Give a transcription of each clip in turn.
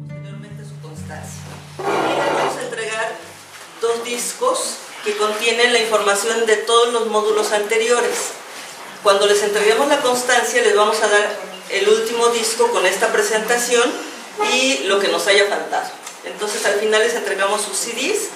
Posteriormente su constancia. Y les vamos a entregar 2 discos que contienen la información de todos los módulos anteriores. Cuando les entreguemos la constancia, les vamos a dar el último disco con esta presentación y lo que nos haya faltado. Entonces al final les entregamos sus CDs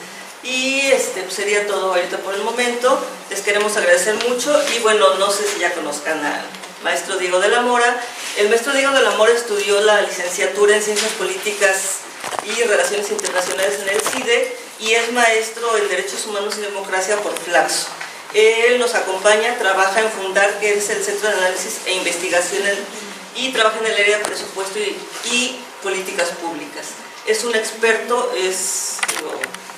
y pues sería todo ahorita por el momento. Les queremos agradecer mucho y bueno, no sé si ya conozcan al maestro Diego de la Mora. El maestro Diego de la Mora estudió la licenciatura en Ciencias Políticas y Relaciones Internacionales en el CIDE y es maestro en Derechos Humanos y Democracia por Flaxo. Él nos acompaña, trabaja en Fundar, que es el Centro de Análisis e Investigación, y trabaja en el área de presupuesto y políticas públicas. Es un experto,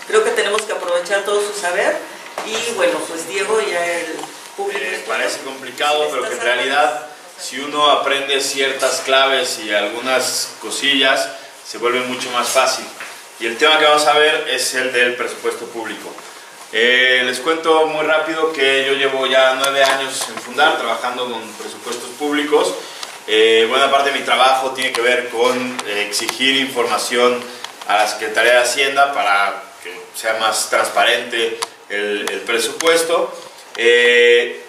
creo que tenemos que aprovechar todo su saber y bueno, pues Diego ya el público... Parece complicado, pero que en realidad si uno aprende ciertas claves y algunas cosillas, se vuelve mucho más fácil. Y el tema que vamos a ver es el del presupuesto público. Les cuento muy rápido que yo llevo ya 9 años en Fundar trabajando con presupuestos públicos. Buena parte de mi trabajo tiene que ver con exigir información a la Secretaría de Hacienda para que sea más transparente el presupuesto.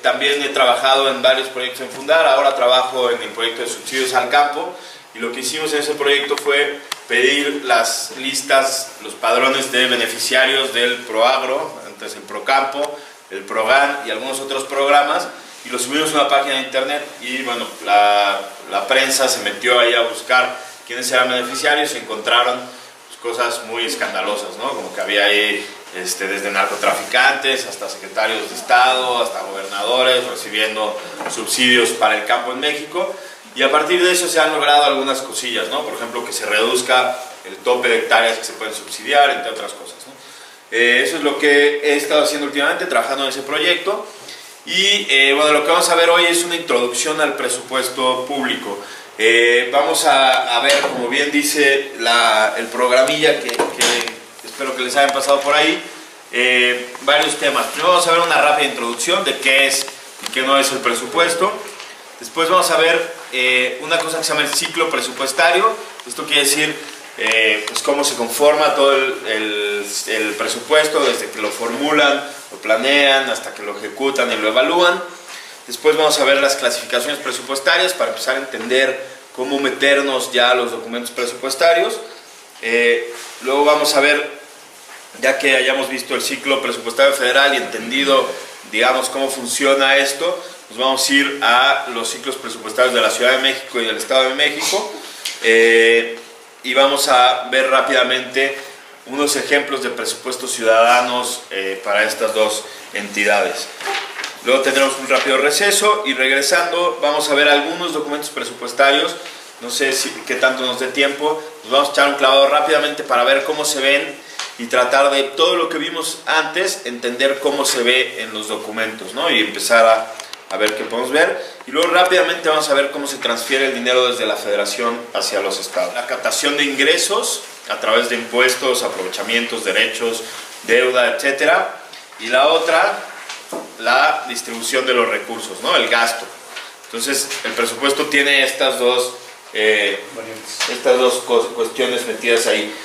También he trabajado en varios proyectos en Fundar, ahora trabajo en el proyecto de subsidios al campo y lo que hicimos en ese proyecto fue pedir las listas, los padrones de beneficiarios del ProAgro, antes el ProCampo, el ProGan y algunos otros programas, y lo subimos a una página de internet y bueno, la prensa se metió ahí a buscar quiénes eran beneficiarios y encontraron pues, cosas muy escandalosas, ¿no? Como que había ahí desde narcotraficantes hasta secretarios de Estado, hasta gobernadores recibiendo subsidios para el campo en México. Y a partir de eso se han logrado algunas cosillas, ¿no? Por ejemplo, que se reduzca el tope de hectáreas que se pueden subsidiar, entre otras cosas, ¿no? Eso es lo que he estado haciendo últimamente, trabajando en ese proyecto. Y bueno, lo que vamos a ver hoy es una introducción al presupuesto público. Vamos a ver, como bien dice el programilla que espero que les hayan pasado por ahí, varios temas. Primero vamos a ver una rápida introducción de qué es y qué no es el presupuesto. Después vamos a ver una cosa que se llama el ciclo presupuestario. Esto quiere decir pues cómo se conforma todo el presupuesto, desde que lo formulan, lo planean, hasta que lo ejecutan y lo evalúan. Después vamos a ver las clasificaciones presupuestarias para empezar a entender cómo meternos ya a los documentos presupuestarios. Luego vamos a ver, ya que hayamos visto el ciclo presupuestario federal y entendido, digamos, cómo funciona esto, nos vamos a ir a los ciclos presupuestarios de la Ciudad de México y del Estado de México y vamos a ver rápidamente unos ejemplos de presupuestos ciudadanos para estas dos entidades. Luego tendremos un rápido receso y regresando vamos a ver algunos documentos presupuestarios. No sé qué tanto nos dé tiempo, nos vamos a echar un clavado rápidamente para ver cómo se ven y tratar de todo lo que vimos antes, entender cómo se ve en los documentos, ¿no? Y empezar a ver qué podemos ver. Y luego rápidamente vamos a ver cómo se transfiere el dinero desde la federación hacia los estados. La captación de ingresos a través de impuestos, aprovechamientos, derechos, deuda, etc. Y la otra, la distribución de los recursos, ¿no? El gasto. Entonces el presupuesto tiene estas dos cuestiones metidas ahí.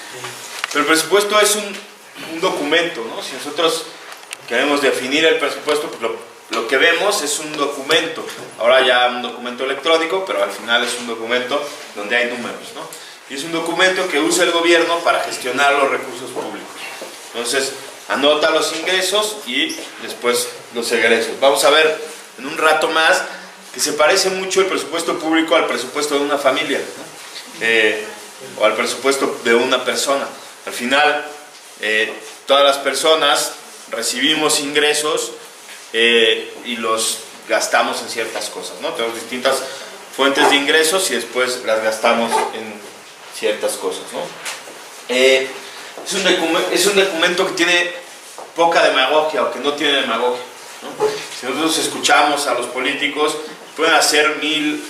Pero el presupuesto es un documento, ¿no? Si nosotros queremos definir el presupuesto, pues lo que vemos es un documento. Ahora ya un documento electrónico, pero al final es un documento donde hay números, ¿no? Y es un documento que usa el gobierno para gestionar los recursos públicos. Entonces, anota los ingresos y después los egresos. Vamos a ver en un rato más que se parece mucho el presupuesto público al presupuesto de una familia, ¿no? O al presupuesto de una persona. Al final, todas las personas recibimos ingresos y los gastamos en ciertas cosas, ¿no? Tenemos distintas fuentes de ingresos y después las gastamos en ciertas cosas, ¿no? Es un documento que tiene poca demagogia o que no tiene demagogia, ¿no? Si nosotros escuchamos a los políticos, pueden hacer 1000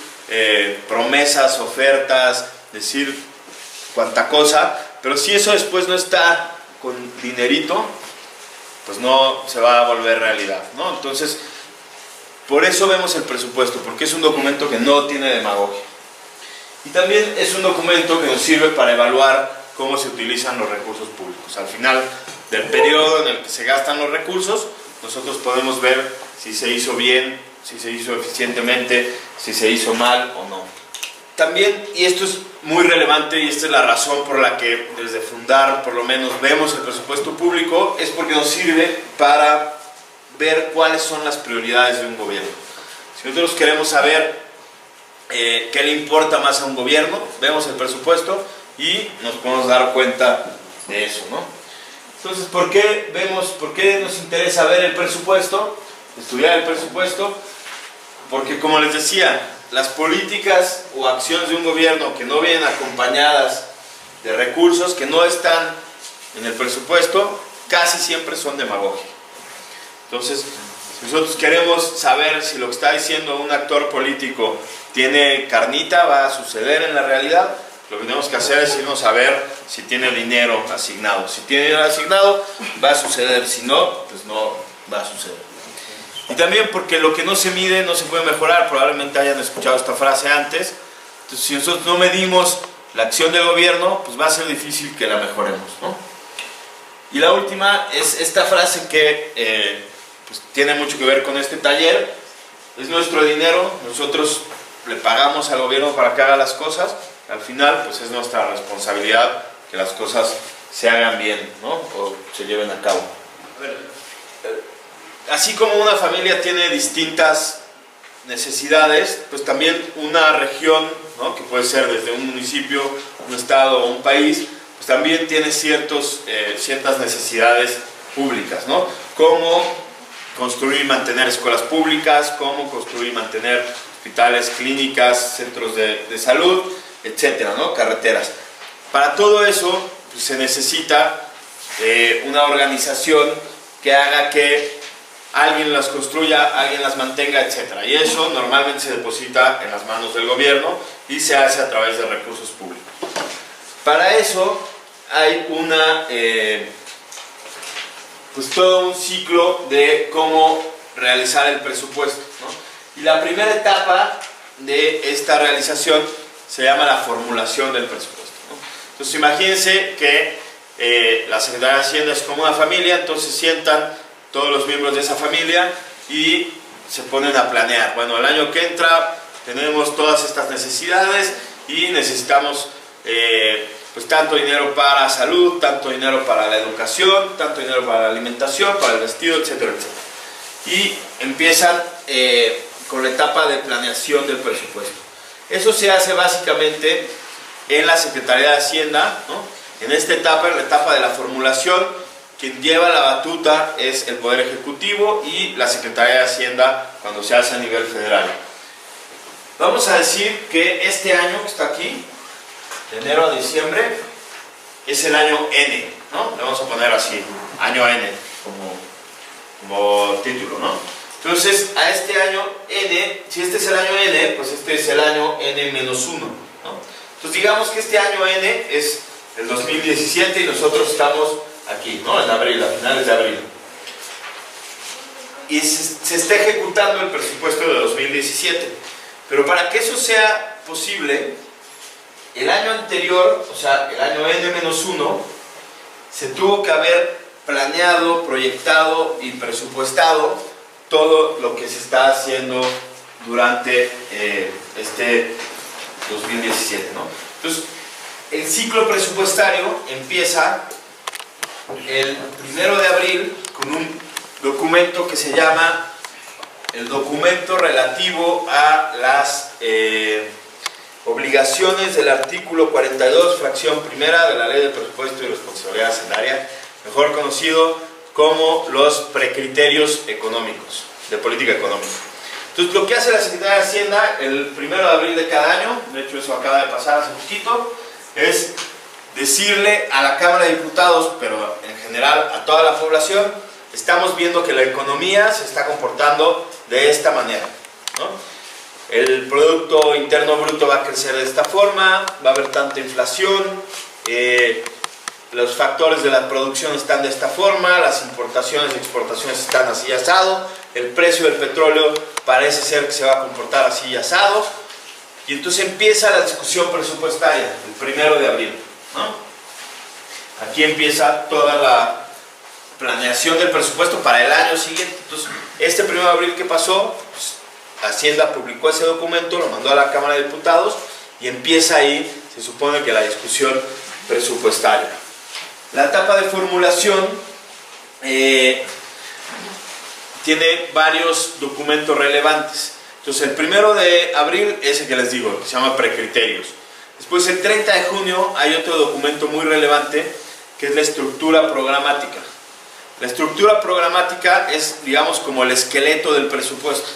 promesas, ofertas, decir cuánta cosa, pero si eso después no está con dinerito, pues no se va a volver realidad, ¿no? Entonces, por eso vemos el presupuesto, porque es un documento que no tiene demagogia. Y también es un documento que nos sirve para evaluar cómo se utilizan los recursos públicos. Al final del periodo en el que se gastan los recursos, nosotros podemos ver si se hizo bien, si se hizo eficientemente, si se hizo mal o no. También, y esto es muy relevante y esta es la razón por la que desde Fundar por lo menos vemos el presupuesto público, es porque nos sirve para ver cuáles son las prioridades de un gobierno. Si nosotros queremos saber qué le importa más a un gobierno, vemos el presupuesto y nos podemos dar cuenta de eso, ¿no? Entonces, ¿por qué nos interesa ver el presupuesto, estudiar el presupuesto? Porque, como les decía, las políticas o acciones de un gobierno que no vienen acompañadas de recursos, que no están en el presupuesto, casi siempre son demagogia. Entonces, si nosotros queremos saber si lo que está diciendo un actor político tiene carnita, va a suceder en la realidad, lo que tenemos que hacer es irnos a ver si tiene dinero asignado. Si tiene dinero asignado, va a suceder. Si no, pues no va a suceder. Y también porque lo que no se mide no se puede mejorar. Probablemente hayan escuchado esta frase antes. Entonces, si nosotros no medimos la acción del gobierno, pues va a ser difícil que la mejoremos, ¿no? Y la última es esta frase que pues tiene mucho que ver con este taller. Es nuestro dinero, nosotros le pagamos al gobierno para que haga las cosas. Al final, pues es nuestra responsabilidad que las cosas se hagan bien, ¿no? O se lleven a cabo. A ver, así como una familia tiene distintas necesidades, pues también una región, ¿no? Que puede ser desde un municipio, un estado o un país, pues también tiene ciertas necesidades públicas, ¿no? Como construir y mantener escuelas públicas, como construir y mantener hospitales, clínicas, centros de salud, etcétera, ¿no? Carreteras. Para todo eso pues, se necesita una organización que haga que alguien las construya, alguien las mantenga, etcétera. Y eso normalmente se deposita en las manos del gobierno y se hace a través de recursos públicos. Para eso hay pues todo un ciclo de cómo realizar el presupuesto, ¿no? Y la primera etapa de esta realización se llama la formulación del presupuesto, ¿no? Entonces imagínense que la Secretaría de Hacienda es como una familia, entonces sientan todos los miembros de esa familia y se ponen a planear. Bueno, el año que entra tenemos todas estas necesidades y necesitamos pues tanto dinero para salud, tanto dinero para la educación, tanto dinero para la alimentación, para el vestido, etcétera, etcétera. Y empiezan con la etapa de planeación del presupuesto. Eso se hace básicamente en la Secretaría de Hacienda, ¿no? En esta etapa, en la etapa de la formulación, quien lleva la batuta es el Poder Ejecutivo y la Secretaría de Hacienda cuando se hace a nivel federal. Vamos a decir que este año que está aquí, de enero a diciembre, es el año N, ¿no? Le vamos a poner así, año N, como título, ¿no? Entonces, a este año N, si este es el año N, pues este es el año N-1, ¿no? Entonces, digamos que este año N es el 2017 y nosotros estamos aquí, ¿no? En abril, a finales de abril. Y se está ejecutando el presupuesto de 2017. Pero para que eso sea posible, el año anterior, o sea, el año N-1, se tuvo que haber planeado, proyectado y presupuestado todo lo que se está haciendo durante este 2017, ¿no? Entonces, el ciclo presupuestario empieza el 1 de abril con un documento que se llama el documento relativo a las obligaciones del artículo 42, fracción primera de la Ley de Presupuesto y Responsabilidad Hacendaria, mejor conocido como los precriterios económicos, de política económica. Entonces, lo que hace la Secretaría de Hacienda el 1 de abril de cada año, de hecho eso acaba de pasar hace poquito, es decirle a la Cámara de Diputados, pero en general a toda la población, estamos viendo que la economía se está comportando de esta manera, ¿no? El Producto Interno Bruto va a crecer de esta forma, va a haber tanta inflación, los factores de la producción están de esta forma, las importaciones y exportaciones están así asado, el precio del petróleo parece ser que se va a comportar así asado, y entonces empieza la discusión presupuestaria, el 1 de abril, ¿no? Aquí empieza toda la planeación del presupuesto para el año siguiente. Entonces, este 1 de abril, ¿qué pasó? Pues, Hacienda publicó ese documento, lo mandó a la Cámara de Diputados y empieza ahí, se supone que la discusión presupuestaria. La etapa de formulación tiene varios documentos relevantes. Entonces, el 1 de abril es el que les digo, que se llama precriterios. Después, el 30 de junio, hay otro documento muy relevante, que es la estructura programática. La estructura programática es, digamos, como el esqueleto del presupuesto.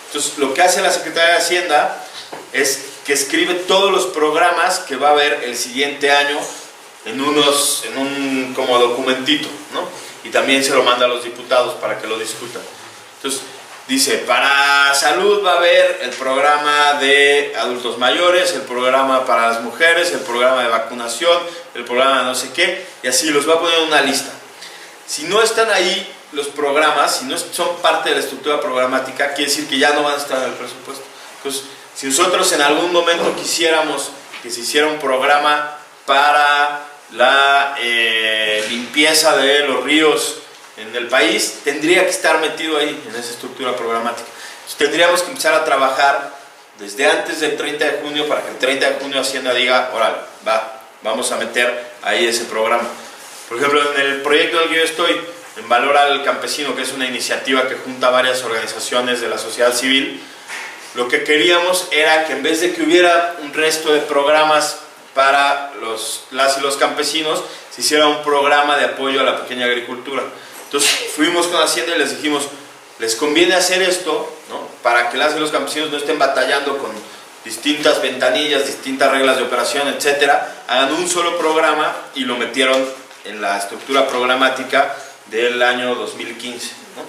Entonces, lo que hace la Secretaría de Hacienda es que escribe todos los programas que va a haber el siguiente año en un como documentito, ¿no? Y también se lo manda a los diputados para que lo discutan. Entonces, dice, para salud va a haber el programa de adultos mayores, el programa para las mujeres, el programa de vacunación, el programa de no sé qué, y así los va a poner en una lista. Si no están ahí los programas, si no son parte de la estructura programática, quiere decir que ya no van a estar en el presupuesto. Entonces, si nosotros en algún momento quisiéramos que se hiciera un programa para la limpieza de los ríos en el país, tendría que estar metido ahí, en esa estructura programática. Entonces, tendríamos que empezar a trabajar desde antes del 30 de junio para que el 30 de junio Hacienda diga, órale, vamos a meter ahí ese programa. Por ejemplo, en el proyecto en el que yo estoy, en Valor al Campesino, que es una iniciativa que junta varias organizaciones de la sociedad civil, lo que queríamos era que en vez de que hubiera un resto de programas para las y los campesinos, se hiciera un programa de apoyo a la pequeña agricultura. Entonces fuimos con Hacienda y les dijimos, les conviene hacer esto, ¿no? Para que las y los campesinos no estén batallando con distintas ventanillas, distintas reglas de operación, etcétera, hagan un solo programa, y lo metieron en la estructura programática del año 2015, ¿no?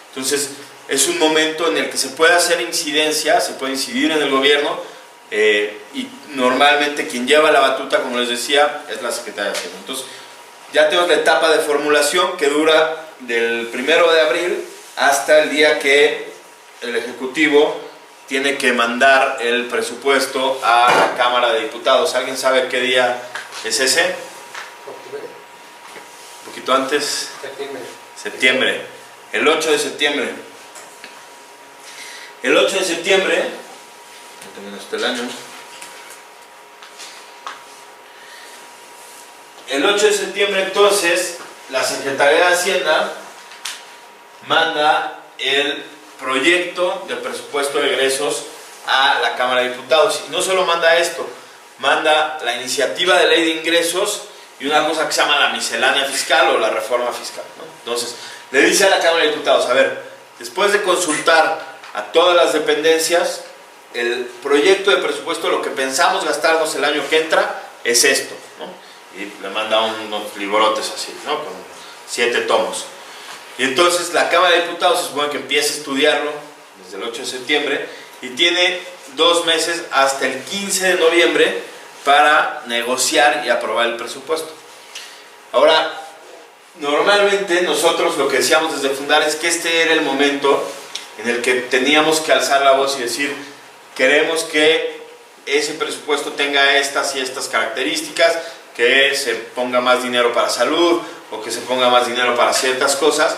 Entonces, es un momento en el que se puede hacer incidencia, se puede incidir en el gobierno, y normalmente quien lleva la batuta, como les decía, es la Secretaría de Hacienda. Entonces, ya tenemos la etapa de formulación que dura del 1 de abril hasta el día que el Ejecutivo tiene que mandar el presupuesto a la Cámara de Diputados. ¿Alguien sabe qué día es ese? Un poquito antes. Septiembre. El 8 de septiembre. El 8 de septiembre, no tengo hasta el año. El 8 de septiembre, entonces, la Secretaría de Hacienda manda el proyecto de presupuesto de egresos a la Cámara de Diputados. Y no solo manda esto, manda la iniciativa de ley de ingresos y una cosa que se llama la miscelánea fiscal o la reforma fiscal, ¿no? Entonces, le dice a la Cámara de Diputados, a ver, después de consultar a todas las dependencias, el proyecto de presupuesto, lo que pensamos gastarnos el año que entra, es esto, ¿no? Y le manda unos librotes así, ¿no? Con 7 tomos. Y entonces la Cámara de Diputados se supone que empieza a estudiarlo desde el 8 de septiembre y tiene 2 meses hasta el 15 de noviembre para negociar y aprobar el presupuesto. Ahora, normalmente nosotros lo que decíamos desde fundar es que este era el momento en el que teníamos que alzar la voz y decir, queremos que ese presupuesto tenga estas y estas características, que se ponga más dinero para salud o que se ponga más dinero para ciertas cosas,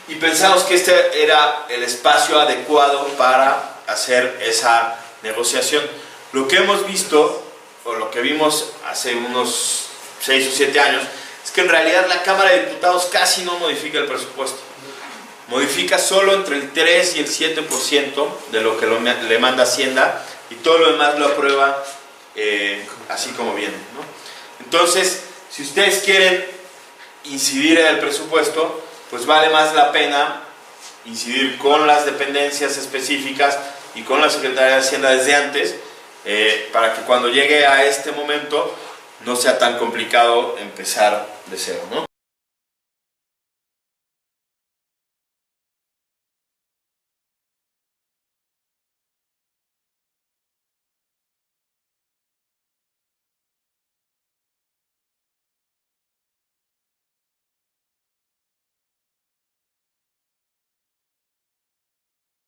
y pensamos que este era el espacio adecuado para hacer esa negociación. Lo que hemos visto, o lo que vimos hace unos 6 o 7 años, es que en realidad la Cámara de Diputados casi no modifica el presupuesto. Modifica solo entre el 3 y el 7% de lo que le manda Hacienda, y todo lo demás lo aprueba así como viene, ¿no? Entonces, si ustedes quieren incidir en el presupuesto, pues vale más la pena incidir con las dependencias específicas y con la Secretaría de Hacienda desde antes, para que cuando llegue a este momento no sea tan complicado empezar de cero, ¿no?